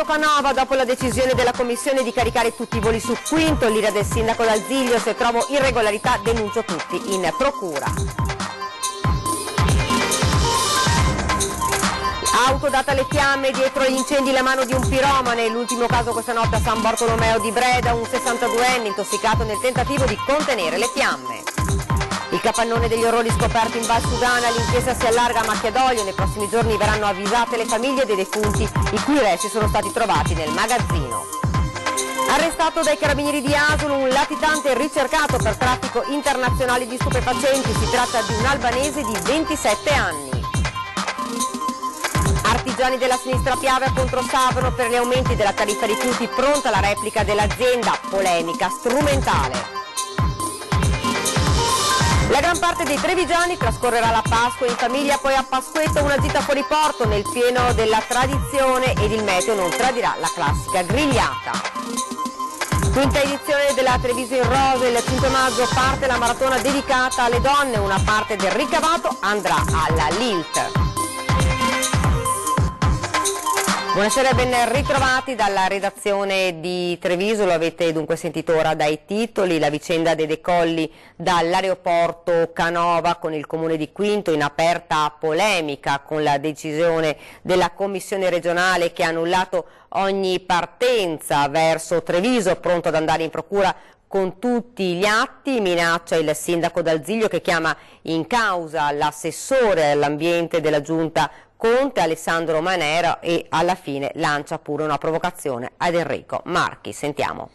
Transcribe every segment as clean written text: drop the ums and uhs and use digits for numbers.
L'aeroporto Canova, dopo la decisione della commissione di caricare tutti i voli su Quinto, l'ira del sindaco D'Azeglio: se trovo irregolarità denuncio tutti in procura. Auto data alle fiamme, dietro gli incendi la mano di un piromane. L'ultimo caso questa notte a San Bartolomeo di Breda, un 62enne intossicato nel tentativo di contenere le fiamme. Il capannone degli orrori scoperti in Val Sudana, l'inchiesta si allarga a macchia d'olio. Nei prossimi giorni verranno avvisate le famiglie dei defunti i cui resti sono stati trovati nel magazzino. Arrestato dai carabinieri di Asolo un latitante ricercato per traffico internazionale di stupefacenti. Si tratta di un albanese di 27 anni. Artigiani della sinistra Piave contro Savano per gli aumenti della tariffa rifiuti, pronta la replica dell'azienda, polemica strumentale. La gran parte dei trevigiani trascorrerà la Pasqua in famiglia, poi a Pasquetta una gita fuori porto nel pieno della tradizione, ed il meteo non tradirà la classica grigliata. Quinta edizione della Treviso in Rosa, il 5 maggio parte la maratona dedicata alle donne, una parte del ricavato andrà alla Lilt. Buonasera e ben ritrovati dalla redazione di Treviso. Lo avete dunque sentito ora dai titoli: la vicenda dei decolli dall'aeroporto Canova con il comune di Quinto in aperta polemica con la decisione della commissione regionale che ha annullato ogni partenza verso Treviso, pronto ad andare in procura con tutti gli atti. Minaccia il sindaco D'Azeglio, che chiama in causa l'assessore all'ambiente della giunta Conte, Alessandro Manera, e alla fine lancia pure una provocazione ad Enrico Marchi. Sentiamo.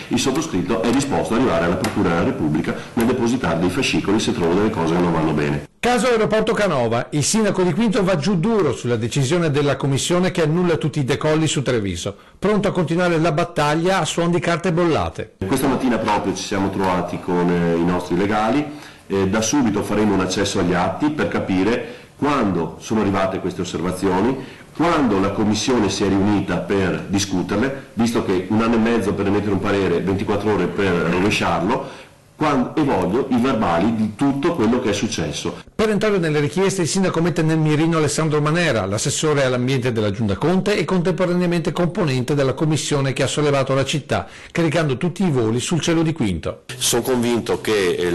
Il sottoscritto è disposto ad arrivare alla Procura della Repubblica nel depositare dei fascicoli se trova delle cose che non vanno bene. Caso aeroporto Canova, il sindaco di Quinto va giù duro sulla decisione della commissione che annulla tutti i decolli su Treviso, pronto a continuare la battaglia a suon di carte bollate. Questa mattina proprio ci siamo trovati con i nostri legali, da subito faremo un accesso agli atti per capire quando sono arrivate queste osservazioni, quando la Commissione si è riunita per discuterle, visto che 1 anno e mezzo per emettere un parere, 24 ore per rovesciarlo, e voglio i verbali di tutto quello che è successo. Per entrare nelle richieste, il sindaco mette nel mirino Alessandro Manera, l'assessore all'ambiente della Giunta Conte e contemporaneamente componente della commissione che ha sollevato la città, caricando tutti i voli sul cielo di Quinto. Sono convinto che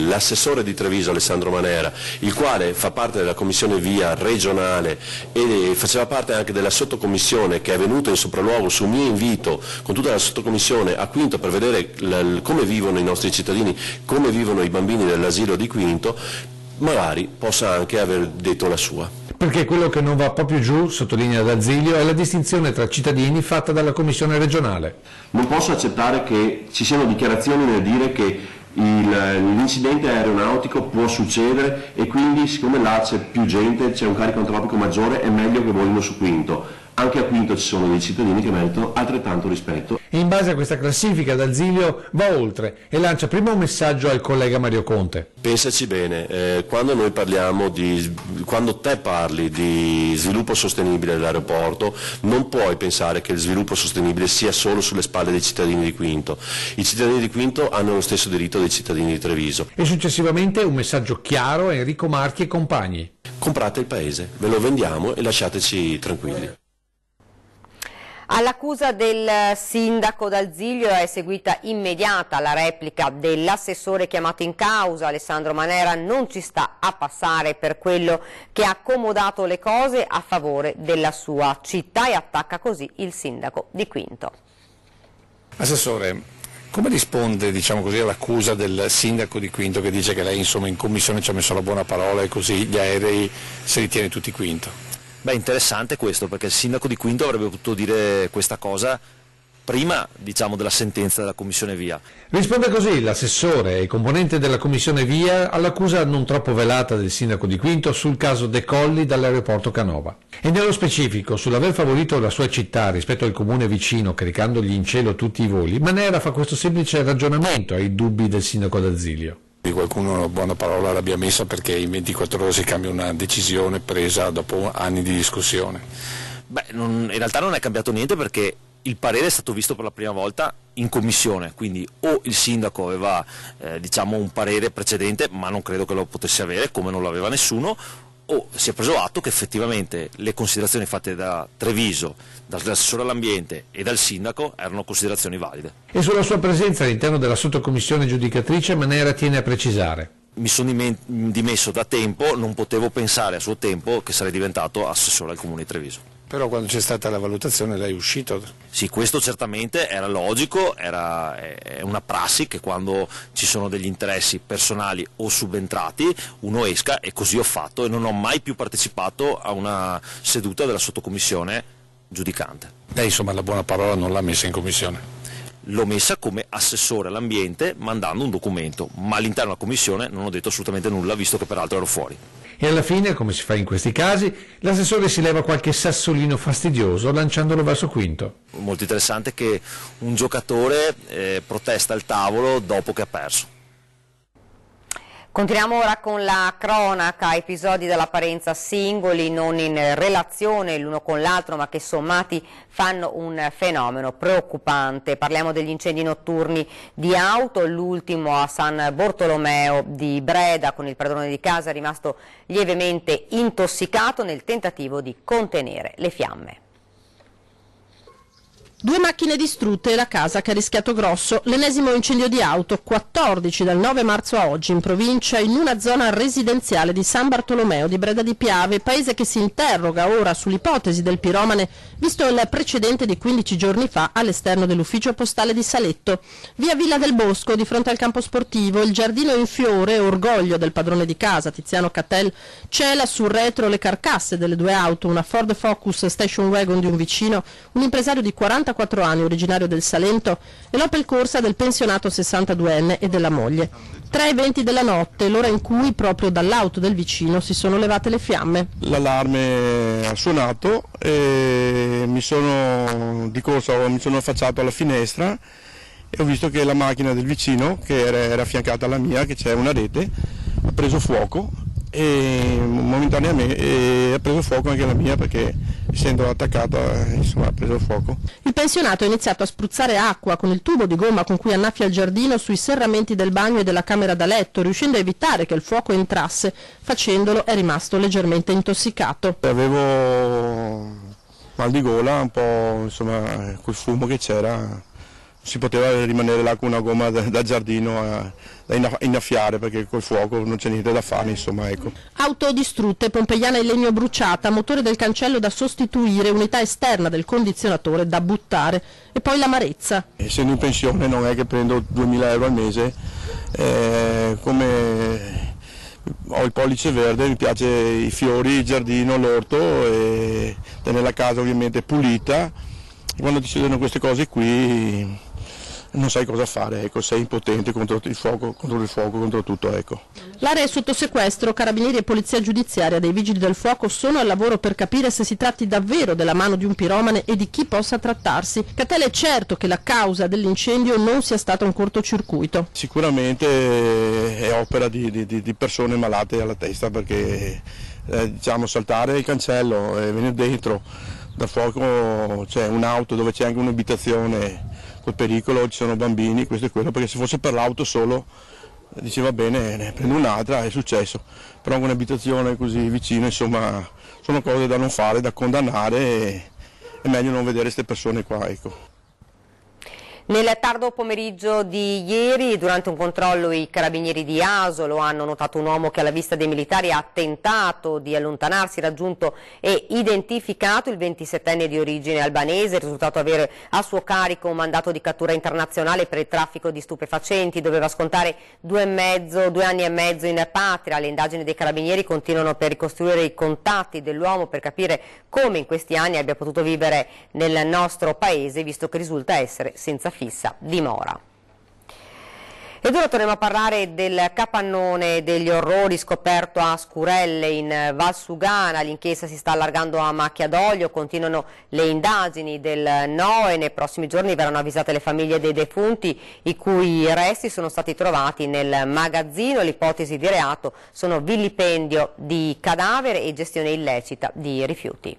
l'assessore di Treviso, Alessandro Manera, il quale fa parte della commissione via regionale e faceva parte anche della sottocommissione che è venuta in sopralluogo su mio invito con tutta la sottocommissione a Quinto per vedere come vivono i nostri cittadini, come vivono i bambini dell'asilo di Quinto, magari possa anche aver detto la sua. Perché quello che non va proprio giù, sottolinea D'Azeglio, è la distinzione tra cittadini fatta dalla commissione regionale. Non posso accettare che ci siano dichiarazioni nel dire che l'incidente aeronautico può succedere e quindi, siccome là c'è più gente, c'è un carico antropico maggiore, è meglio che volino su Quinto. Anche a Quinto ci sono dei cittadini che meritano altrettanto rispetto. E in base a questa classifica D'Azeglio va oltre e lancia prima un messaggio al collega Mario Conte. Pensaci bene, quando te parli di sviluppo sostenibile dell'aeroporto, non puoi pensare che il sviluppo sostenibile sia solo sulle spalle dei cittadini di Quinto. I cittadini di Quinto hanno lo stesso diritto dei cittadini di Treviso. E successivamente un messaggio chiaro a Enrico Marchi e compagni. Comprate il paese, ve lo vendiamo e lasciateci tranquilli. All'accusa del sindaco D'Azeglio è seguita immediata la replica dell'assessore chiamato in causa. Alessandro Manera non ci sta a passare per quello che ha accomodato le cose a favore della sua città e attacca così il sindaco di Quinto. Assessore, come risponde, diciamo così, all'accusa del sindaco di Quinto che dice che lei insomma in commissione ci ha messo la buona parola e così gli aerei se li tiene tutti Quinto? Beh, interessante questo, perché il sindaco di Quinto avrebbe potuto dire questa cosa prima, diciamo, della sentenza della commissione via. Risponde così l'assessore e componente della commissione via all'accusa non troppo velata del sindaco di Quinto sul caso decolli dall'aeroporto Canova. E nello specifico sull'aver favorito la sua città rispetto al comune vicino caricandogli in cielo tutti i voli, Manera fa questo semplice ragionamento ai dubbi del sindaco D'Azeglio. Qualcuno una buona parola l'abbia messa perché in 24 ore si cambia una decisione presa dopo anni di discussione. Beh, in realtà non è cambiato niente perché il parere è stato visto per la prima volta in commissione, quindi o il sindaco aveva diciamo un parere precedente, ma non credo che lo potesse avere, come non lo aveva nessuno, o si è preso atto che effettivamente le considerazioni fatte da Treviso, dall'assessore all'ambiente e dal sindaco erano considerazioni valide. E sulla sua presenza all'interno della sottocommissione giudicatrice Manera tiene a precisare: mi sono dimesso da tempo, non potevo pensare a suo tempo che sarei diventato assessore al Comune di Treviso. Però quando c'è stata la valutazione lei è uscito? Sì, questo certamente era logico, è una prassi che quando ci sono degli interessi personali o subentrati uno esca, e così ho fatto, e non ho mai più partecipato a una seduta della sottocommissione giudicante. Lei insomma la buona parola non l'ha messa in commissione? L'ho messa come assessore all'ambiente mandando un documento, ma all'interno della commissione non ho detto assolutamente nulla, visto che peraltro ero fuori. E alla fine, come si fa in questi casi, l'assessore si leva qualche sassolino fastidioso lanciandolo verso Quinto. Molto interessante che un giocatore protesta al tavolo dopo che ha perso. Continuiamo ora con la cronaca, episodi dell'apparenza singoli, non in relazione l'uno con l'altro, ma che sommati fanno un fenomeno preoccupante. Parliamo degli incendi notturni di auto, l'ultimo a San Bortolomeo di Breda, con il padrone di casa rimasto lievemente intossicato nel tentativo di contenere le fiamme. 2 macchine distrutte e la casa che ha rischiato grosso, l'ennesimo incendio di auto, 14 dal 9 marzo a oggi in provincia, in una zona residenziale di San Bartolomeo di Breda di Piave, paese che si interroga ora sull'ipotesi del piromane, visto il precedente di 15 giorni fa all'esterno dell'ufficio postale di Saletto. Via Villa del Bosco, di fronte al campo sportivo, il giardino in fiore, orgoglio del padrone di casa, Tiziano Cattel, cela sul retro le carcasse delle 2 auto, una Ford Focus Station Wagon di un vicino, un impresario di 44 anni, originario del Salento, e l'Opel Corsa del pensionato 62enne e della moglie. 3:20 della notte, l'ora in cui proprio dall'auto del vicino si sono levate le fiamme. L'allarme ha suonato e mi sono affacciato alla finestra e ho visto che la macchina del vicino, che era affiancata alla mia, che c'è una rete, ha preso fuoco e momentaneamente ha preso fuoco anche la mia, perché essendo attaccata insomma ha preso fuoco. Il pensionato ha iniziato a spruzzare acqua con il tubo di gomma con cui annaffia il giardino sui serramenti del bagno e della camera da letto, riuscendo a evitare che il fuoco entrasse. Facendolo è rimasto leggermente intossicato. Avevo mal di gola, un po' insomma col fumo che c'era. Si poteva rimanere là con una gomma da giardino da innaffiare, perché col fuoco non c'è niente da fare, insomma, ecco. Auto distrutte, pompeiana in legno bruciata, motore del cancello da sostituire, unità esterna del condizionatore da buttare e poi l'amarezza. Essendo in pensione non è che prendo 2.000 euro al mese, come ho il pollice verde, mi piace i fiori, il giardino, l'orto e tenere la casa ovviamente pulita. Quando ti succedono queste cose qui non sai cosa fare, ecco, sei impotente contro il fuoco, contro tutto, ecco. L'area è sotto sequestro, carabinieri e polizia giudiziaria dei vigili del fuoco sono al lavoro per capire se si tratti davvero della mano di un piromane e di chi possa trattarsi. Cattel è certo che la causa dell'incendio non sia stata un cortocircuito. Sicuramente è opera di persone malate alla testa, perché diciamo saltare il cancello e venire dentro da fuoco, c'è un'auto dove c'è anche un'abitazione col pericolo, ci sono bambini, questo e quello, perché se fosse per l'auto solo diceva bene, ne prendo un'altra, è successo, però con un'abitazione così vicino, insomma, sono cose da non fare, da condannare e è meglio non vedere queste persone qua, ecco. Nel tardo pomeriggio di ieri, durante un controllo, i carabinieri di Asolo hanno notato un uomo che alla vista dei militari ha tentato di allontanarsi, raggiunto e identificato il 27enne di origine albanese, risultato avere a suo carico un mandato di cattura internazionale per il traffico di stupefacenti, doveva scontare 2 anni e mezzo in patria. Le indagini dei carabinieri continuano per ricostruire i contatti dell'uomo, per capire come in questi anni abbia potuto vivere nel nostro paese, visto che risulta essere senza fissa dimora. Ed ora torniamo a parlare del capannone degli orrori scoperto a Scurelle in Valsugana. L'inchiesta si sta allargando a macchia d'olio, continuano le indagini del NOE. Nei prossimi giorni verranno avvisate le famiglie dei defunti, i cui resti sono stati trovati nel magazzino. L'ipotesi di reato sono vilipendio di cadavere e gestione illecita di rifiuti.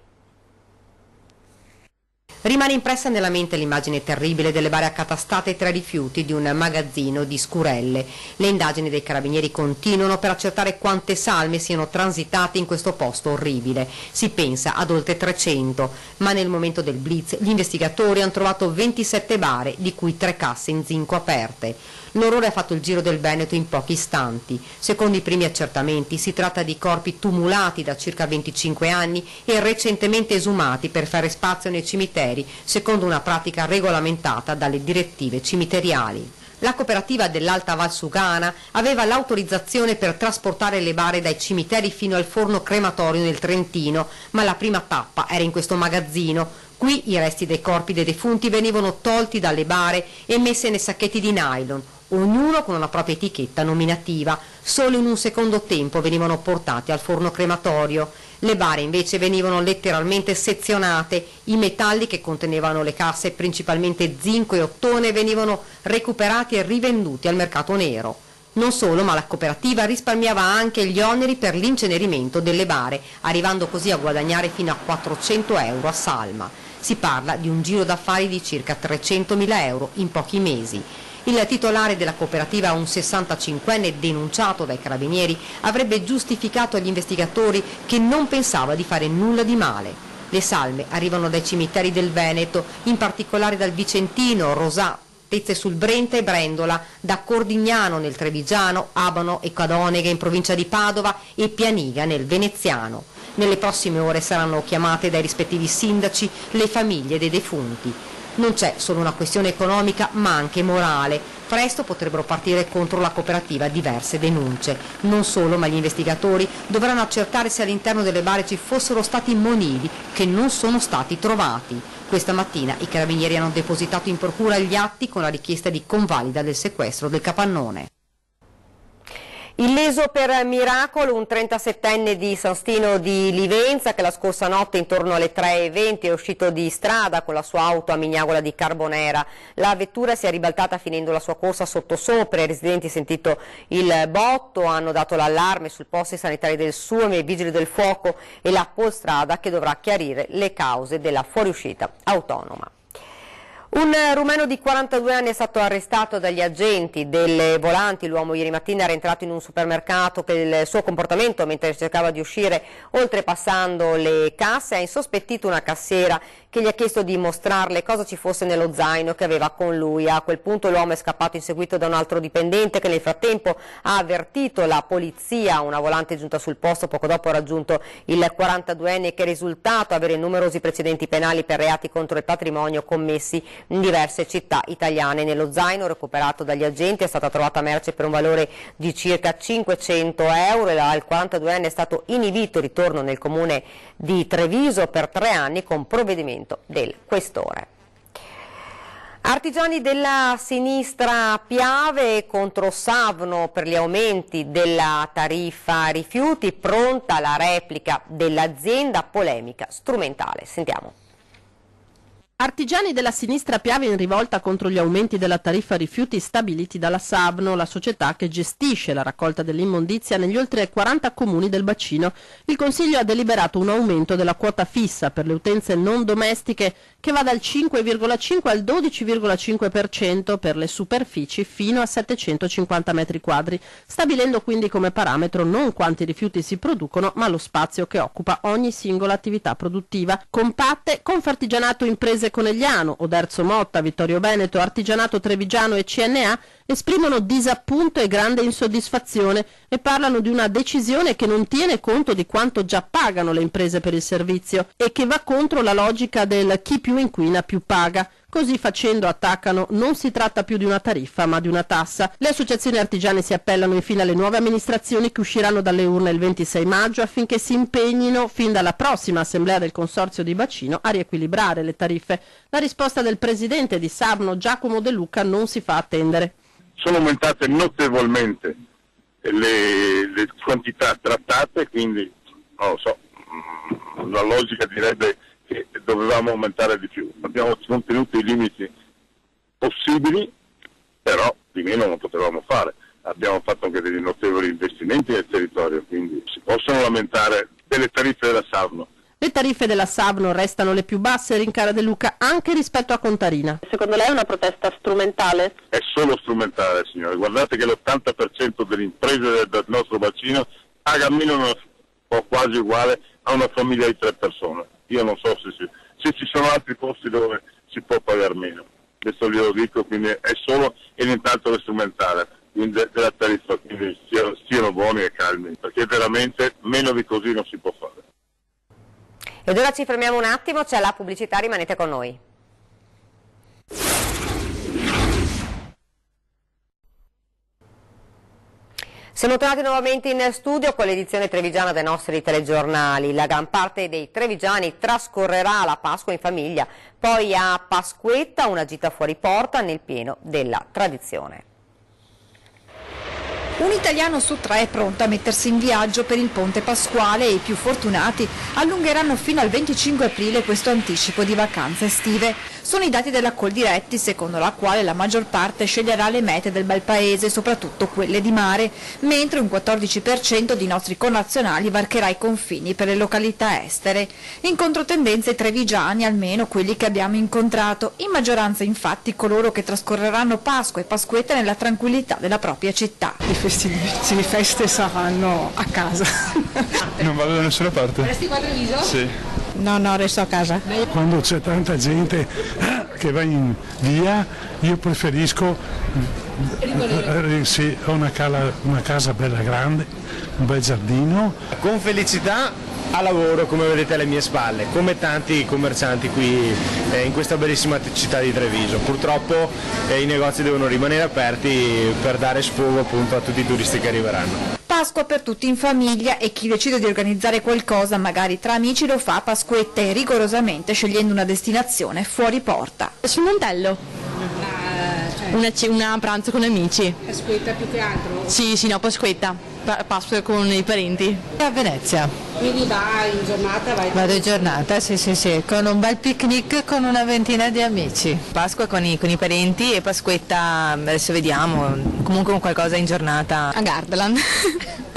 Rimane impressa nella mente l'immagine terribile delle bare accatastate tra i rifiuti di un magazzino di Scurelle. Le indagini dei carabinieri continuano per accertare quante salme siano transitate in questo posto orribile. Si pensa ad oltre 300, ma nel momento del blitz gli investigatori hanno trovato 27 bare, di cui 3 casse in zinco aperte. L'orrore ha fatto il giro del Veneto in pochi istanti. Secondo i primi accertamenti si tratta di corpi tumulati da circa 25 anni e recentemente esumati per fare spazio nei cimiteri, secondo una pratica regolamentata dalle direttive cimiteriali. La cooperativa dell'Alta Valsugana aveva l'autorizzazione per trasportare le bare dai cimiteri fino al forno crematorio nel Trentino, ma la prima tappa era in questo magazzino. Qui i resti dei corpi dei defunti venivano tolti dalle bare e messi nei sacchetti di nylon, ognuno con una propria etichetta nominativa. Solo in un secondo tempo venivano portati al forno crematorio. Le bare invece venivano letteralmente sezionate. I metalli che contenevano le casse, principalmente zinco e ottone, venivano recuperati e rivenduti al mercato nero. Non solo, ma la cooperativa risparmiava anche gli oneri per l'incenerimento delle bare, arrivando così a guadagnare fino a 400 euro a salma. Si parla di un giro d'affari di circa 300.000 euro in pochi mesi. Il titolare della cooperativa, un 65enne denunciato dai carabinieri, avrebbe giustificato agli investigatori che non pensava di fare nulla di male. Le salme arrivano dai cimiteri del Veneto, in particolare dal Vicentino, Rosà, Tezze sul Brenta e Brendola, da Cordignano nel Trevigiano, Abano e Cadoneghe in provincia di Padova e Pianiga nel Veneziano. Nelle prossime ore saranno chiamate dai rispettivi sindaci le famiglie dei defunti. Non c'è solo una questione economica, ma anche morale. Presto potrebbero partire contro la cooperativa diverse denunce. Non solo, ma gli investigatori dovranno accertare se all'interno delle bare ci fossero stati monili che non sono stati trovati. Questa mattina i carabinieri hanno depositato in procura gli atti con la richiesta di convalida del sequestro del capannone. Illeso per miracolo un 37enne di San Stino di Livenza che la scorsa notte intorno alle 3:20 è uscito di strada con la sua auto a Mignagola di Carbonera. La vettura si è ribaltata finendo la sua corsa sottosopra. I residenti, sentito il botto, hanno dato l'allarme sul posti sanitari del Suomi ai vigili del fuoco e la Polstrada che dovrà chiarire le cause della fuoriuscita autonoma. Un rumeno di 42 anni è stato arrestato dagli agenti delle volanti. L'uomo ieri mattina era entrato in un supermercato per il suo comportamento mentre cercava di uscire oltrepassando le casse. Ha insospettito una cassiera che gli ha chiesto di mostrarle cosa ci fosse nello zaino che aveva con lui. A quel punto l'uomo è scappato inseguito da un altro dipendente che nel frattempo ha avvertito la polizia. Una volante giunta sul posto poco dopo ha raggiunto il 42enne che è risultato avere numerosi precedenti penali per reati contro il patrimonio commessi in diverse città italiane. Nello zaino recuperato dagli agenti è stata trovata merce per un valore di circa 500 euro. Il 42enne è stato inibito il ritorno nel comune di Treviso per 3 anni con provvedimento del questore. Artigiani della sinistra Piave contro Savno per gli aumenti della tariffa rifiuti, pronta la replica dell'azienda, polemica strumentale. Sentiamo. Artigiani della sinistra Piave in rivolta contro gli aumenti della tariffa rifiuti stabiliti dalla Savno, la società che gestisce la raccolta dell'immondizia negli oltre 40 comuni del bacino. Il Consiglio ha deliberato un aumento della quota fissa per le utenze non domestiche che va dal 5,5 al 12,5% per le superfici fino a 750 metri quadri, stabilendo quindi come parametro non quanti rifiuti si producono, ma lo spazio che occupa ogni singola attività produttiva. Compatte Confartigianato Imprese Conegliano, Oderzo Motta, Vittorio Veneto, Artigianato Trevigiano e CNA esprimono disappunto e grande insoddisfazione e parlano di una decisione che non tiene conto di quanto già pagano le imprese per il servizio e che va contro la logica del chi più inquina più paga. Così facendo attaccano non si tratta più di una tariffa ma di una tassa. Le associazioni artigiane si appellano infine alle nuove amministrazioni che usciranno dalle urne il 26 maggio affinché si impegnino fin dalla prossima assemblea del Consorzio di Bacino a riequilibrare le tariffe. La risposta del presidente di Savno, Giacomo De Luca, non si fa attendere. Sono aumentate notevolmente le quantità trattate, quindi non lo so, la logica direbbe che dovevamo aumentare di più. Abbiamo contenuto i limiti possibili, però di meno non potevamo fare. Abbiamo fatto anche degli notevoli investimenti nel territorio, quindi si possono lamentare delle tariffe della Savno. Le tariffe della Savno restano le più basse, rincara De Luca, anche rispetto a Contarina. Secondo lei è una protesta strumentale? È solo strumentale, signore. Guardate che l'80% delle imprese del nostro bacino paga almeno o quasi uguale a una famiglia di 3 persone. Io non so se ci sono altri posti dove si può pagare meno. Questo glielo dico, quindi è solo e intanto è strumentale, quindi della tariffa, quindi stiano buoni e calmi, perché veramente meno di così non si può fare. Ed ora ci fermiamo un attimo, c'è la pubblicità, rimanete con noi. Siamo tornati nuovamente in studio con l'edizione trevigiana dei nostri telegiornali. La gran parte dei trevigiani trascorrerà la Pasqua in famiglia, poi a Pasquetta una gita fuori porta nel pieno della tradizione. Un italiano su 3 è pronto a mettersi in viaggio per il ponte pasquale e i più fortunati allungheranno fino al 25 aprile questo anticipo di vacanze estive. Sono i dati della Coldiretti, secondo la quale la maggior parte sceglierà le mete del bel paese, soprattutto quelle di mare, mentre un 14% di nostri connazionali varcherà i confini per le località estere. In controtendenza i trevigiani, almeno quelli che abbiamo incontrato, in maggioranza infatti coloro che trascorreranno Pasqua e Pasquetta nella tranquillità della propria città. Le feste saranno a casa. Non vado da nessuna parte. Resti qua a Treviso? Sì. No, resto a casa. Quando c'è tanta gente che va in via, io preferisco sì, ho una casa bella grande, un bel giardino. Con felicità a lavoro, come vedete alle mie spalle, come tanti commercianti qui in questa bellissima città di Treviso. Purtroppo i negozi devono rimanere aperti per dare sfogo appunto a tutti i turisti che arriveranno. Pasqua per tutti in famiglia e chi decide di organizzare qualcosa, magari tra amici, lo fa a Pasquette rigorosamente scegliendo una destinazione fuori porta. Sul Montello. Una pranzo con amici. Pasquetta più che altro? Sì, no, Pasquetta. Pasqua con i parenti. A Venezia. Quindi va in giornata? Vado in giornata, sì, con un bel picnic con una ventina di amici. Pasqua con i parenti e Pasquetta, adesso vediamo, comunque con qualcosa in giornata. A Gardaland.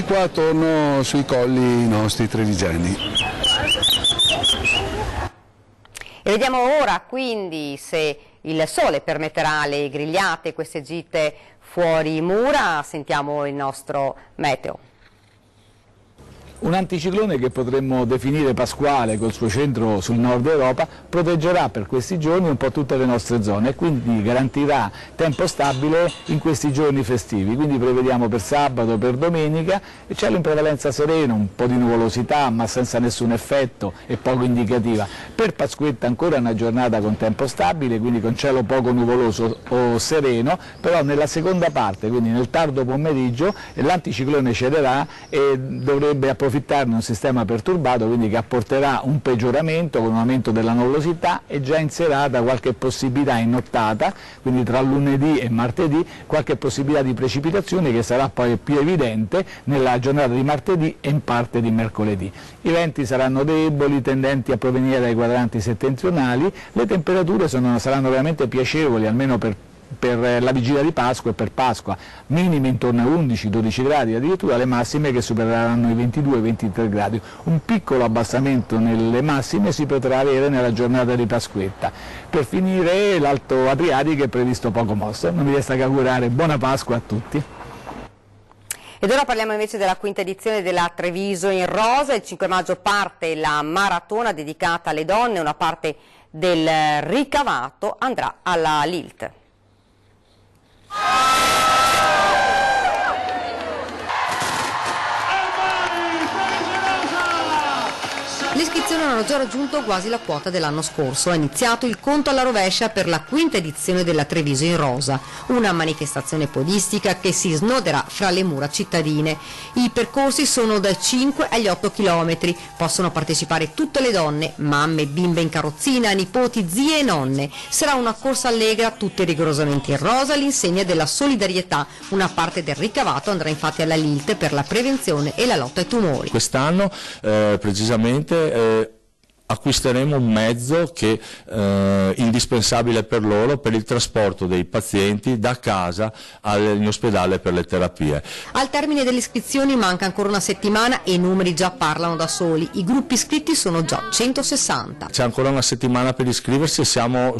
Qua torno sui colli nostri trevigiani. E vediamo ora quindi se il sole permetterà le grigliate, queste gite fuori mura. Sentiamo il nostro meteo. Un anticiclone che potremmo definire pasquale col suo centro sul nord Europa proteggerà per questi giorni un po' tutte le nostre zone e quindi garantirà tempo stabile in questi giorni festivi, quindi prevediamo per sabato, per domenica cielo in prevalenza sereno, un po' di nuvolosità ma senza nessun effetto e poco indicativa. Per Pasquetta ancora una giornata con tempo stabile, quindi con cielo poco nuvoloso o sereno, però nella seconda parte, quindi nel tardo pomeriggio, l'anticiclone cederà e dovrebbe approfittarne un sistema perturbato, quindi che apporterà un peggioramento con un aumento della nuvolosità e già in serata qualche possibilità in nottata, quindi tra lunedì e martedì, qualche possibilità di precipitazione che sarà poi più evidente nella giornata di martedì e in parte di mercoledì. I venti saranno deboli, tendenti a provenire dai quadranti settentrionali, le temperature saranno veramente piacevoli, almeno per la vigilia di Pasqua e per Pasqua, minime intorno a 11-12 gradi, addirittura le massime che supereranno i 22-23 gradi. Un piccolo abbassamento nelle massime si potrà avere nella giornata di Pasquetta. Per finire l'Alto Adriatico è previsto poco mosso, non mi resta che augurare buona Pasqua a tutti. Ed ora parliamo invece della quinta edizione della Treviso in Rosa. Il 5 maggio parte la maratona dedicata alle donne, una parte del ricavato andrà alla Lilt. Le iscrizioni hanno già raggiunto quasi la quota dell'anno scorso. È iniziato il conto alla rovescia per la quinta edizione della Treviso in Rosa, una manifestazione podistica che si snoderà fra le mura cittadine. I percorsi sono da 5 agli 8 chilometri. Possono partecipare tutte le donne, mamme, bimbe in carrozzina, nipoti, zie e nonne. Sarà una corsa allegra, tutte rigorosamente in rosa, all'insegna della solidarietà. Una parte del ricavato andrà infatti alla Lilt per la prevenzione e la lotta ai tumori. Quest'anno precisamente acquisteremo un mezzo che indispensabile per loro, per il trasporto dei pazienti da casa in ospedale per le terapie. Al termine delle iscrizioni manca ancora una settimana e i numeri già parlano da soli. I gruppi iscritti sono già 160. C'è ancora una settimana per iscriversi e siamo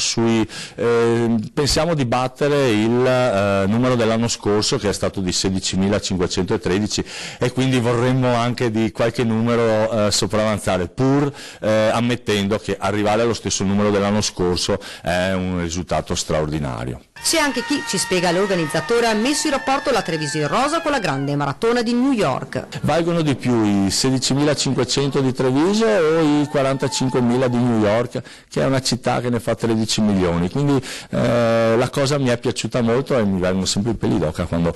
pensiamo di battere il numero dell'anno scorso, che è stato di 16.513, e quindi vorremmo anche di qualche numero sopravanzare, pur ammettendo che arrivare allo stesso numero dell'anno scorso è un risultato straordinario. C'è anche chi, ci spiega l'organizzatore, ha messo in rapporto la Treviso Rosa con la grande maratona di New York. Valgono di più i 16.500 di Treviso o i 45.000 di New York, che è una città che ne fa 13 milioni, quindi la cosa mi è piaciuta molto e mi vengono sempre i peli d'oca quando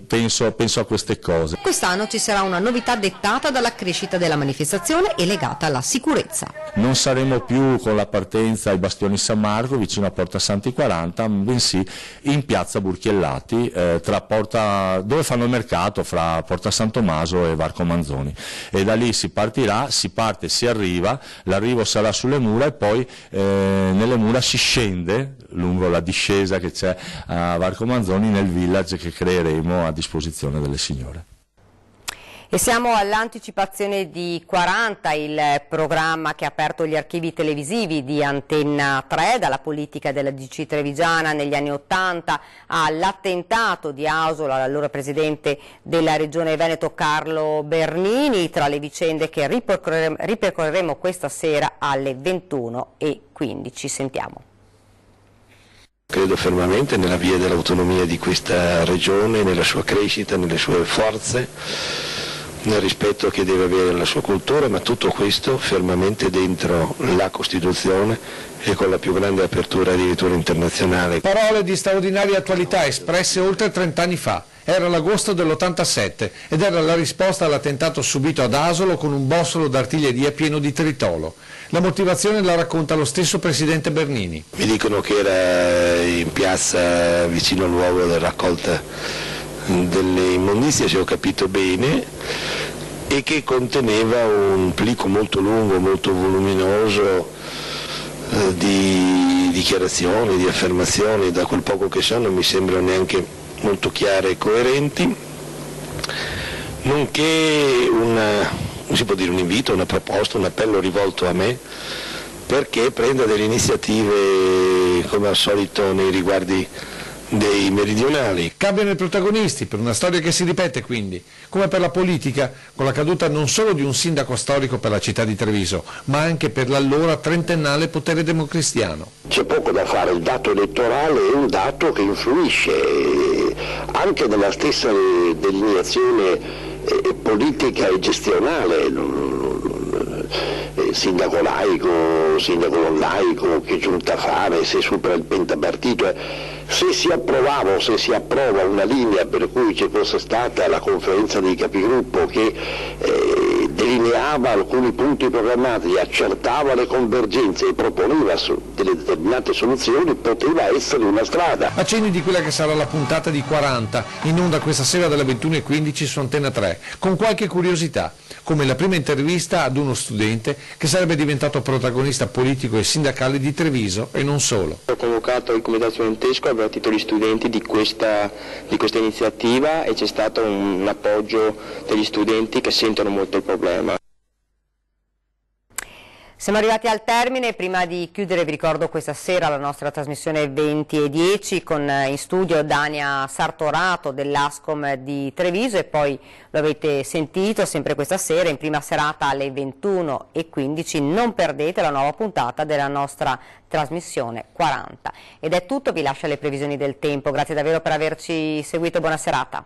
penso a queste cose. Quest'anno ci sarà una novità dettata dalla crescita della manifestazione e legata alla sicurezza. Non saremo più con la partenza ai Bastioni San Marco vicino a Porta Santi 40, bensì in piazza Burchiellati, dove fanno il mercato fra Porta San Tommaso e Varco Manzoni, e da lì si partirà, si arriva, l'arrivo sarà sulle mura e poi nelle mura si scende lungo la discesa che c'è a Varco Manzoni nel village che creeremo a disposizione delle signore. E siamo all'anticipazione di 40, il programma che ha aperto gli archivi televisivi di Antenna 3, dalla politica della DC trevigiana negli anni '80 all'attentato di Asola all'allora presidente della Regione Veneto Carlo Bernini, tra le vicende che ripercorreremo questa sera alle 21:15. Sentiamo. Credo fermamente nella via dell'autonomia di questa regione, nella sua crescita, nelle sue forze, nel rispetto che deve avere la sua cultura, ma tutto questo fermamente dentro la Costituzione e con la più grande apertura addirittura internazionale. Parole di straordinaria attualità espresse oltre 30 anni fa. Era l'agosto dell'87 ed era la risposta all'attentato subito ad Asolo con un bossolo d'artiglieria pieno di tritolo. La motivazione la racconta lo stesso presidente Bernini. Mi dicono che era in piazza vicino al luogo della raccolta delle immondizie, se ho capito bene, e che conteneva un plico molto lungo, molto voluminoso di dichiarazioni, di affermazioni, da quel poco che so non mi sembrano neanche molto chiare e coerenti, nonché si può dire un invito, una proposta, un appello rivolto a me perché prenda delle iniziative come al solito nei riguardi dei meridionali. Cambiano i protagonisti per una storia che si ripete, quindi, come per la politica, con la caduta non solo di un sindaco storico per la città di Treviso, ma anche per l'allora trentennale potere democristiano. C'è poco da fare, il dato elettorale è un dato che influisce anche nella stessa delineazione politica e gestionale. Sindaco laico, sindaco non laico, che giunta a fare, se supera il pentapartito. Se si approvava o se si approva una linea per cui ci fosse stata la conferenza dei capigruppo che delineava alcuni punti programmatici, accertava le convergenze e proponeva delle determinate soluzioni, poteva essere una strada. Accenni di quella che sarà la puntata di 40, in onda questa sera dalle 21:15 su Antenna 3, con qualche curiosità, come la prima intervista ad uno studente che sarebbe diventato protagonista politico e sindacale di Treviso e non solo. Ho convocato il comitato studentesco, ho avvertito gli studenti di questa iniziativa e c'è stato un appoggio degli studenti che sentono molto il problema. Siamo arrivati al termine, prima di chiudere vi ricordo questa sera la nostra trasmissione 20:10 con in studio Dania Sartorato dell'Ascom di Treviso, e poi lo avete sentito sempre questa sera in prima serata alle 21:15, non perdete la nuova puntata della nostra trasmissione 40. Ed è tutto, vi lascio alle previsioni del tempo, grazie davvero per averci seguito, buona serata.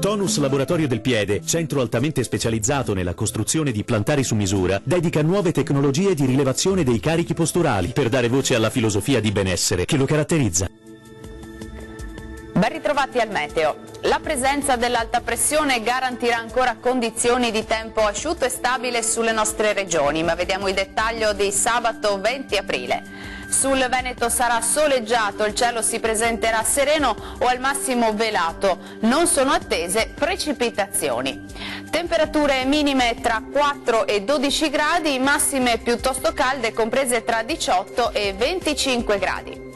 Tonus Laboratorio del Piede, centro altamente specializzato nella costruzione di plantari su misura, dedica nuove tecnologie di rilevazione dei carichi posturali per dare voce alla filosofia di benessere che lo caratterizza. Ben ritrovati al meteo. La presenza dell'alta pressione garantirà ancora condizioni di tempo asciutto e stabile sulle nostre regioni, ma vediamo il dettaglio di sabato 20 aprile. Sul Veneto sarà soleggiato, il cielo si presenterà sereno o al massimo velato, non sono attese precipitazioni. Temperature minime tra 4 e 12 gradi, massime piuttosto calde comprese tra 18 e 25 gradi.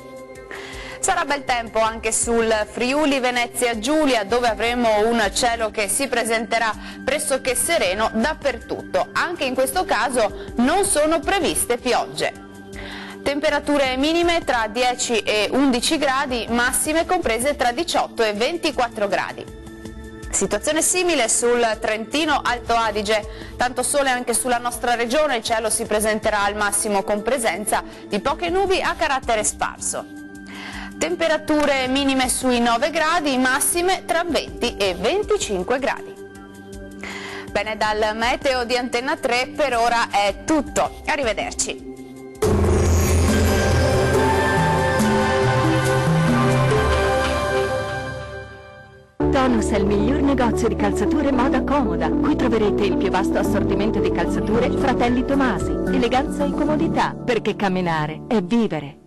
Sarà bel tempo anche sul Friuli Venezia Giulia, dove avremo un cielo che si presenterà pressoché sereno dappertutto. Anche in questo caso non sono previste piogge. Temperature minime tra 10 e 11 gradi, massime comprese tra 18 e 24 gradi. Situazione simile sul Trentino Alto Adige, tanto sole anche sulla nostra regione, il cielo si presenterà al massimo con presenza di poche nubi a carattere sparso. Temperature minime sui 9 gradi, massime tra 20 e 25 gradi. Bene, dal meteo di Antenna 3 per ora è tutto. Arrivederci. Tonus è il miglior negozio di calzature moda comoda. Qui troverete il più vasto assortimento di calzature Fratelli Tomasi. Eleganza e comodità, perché camminare è vivere.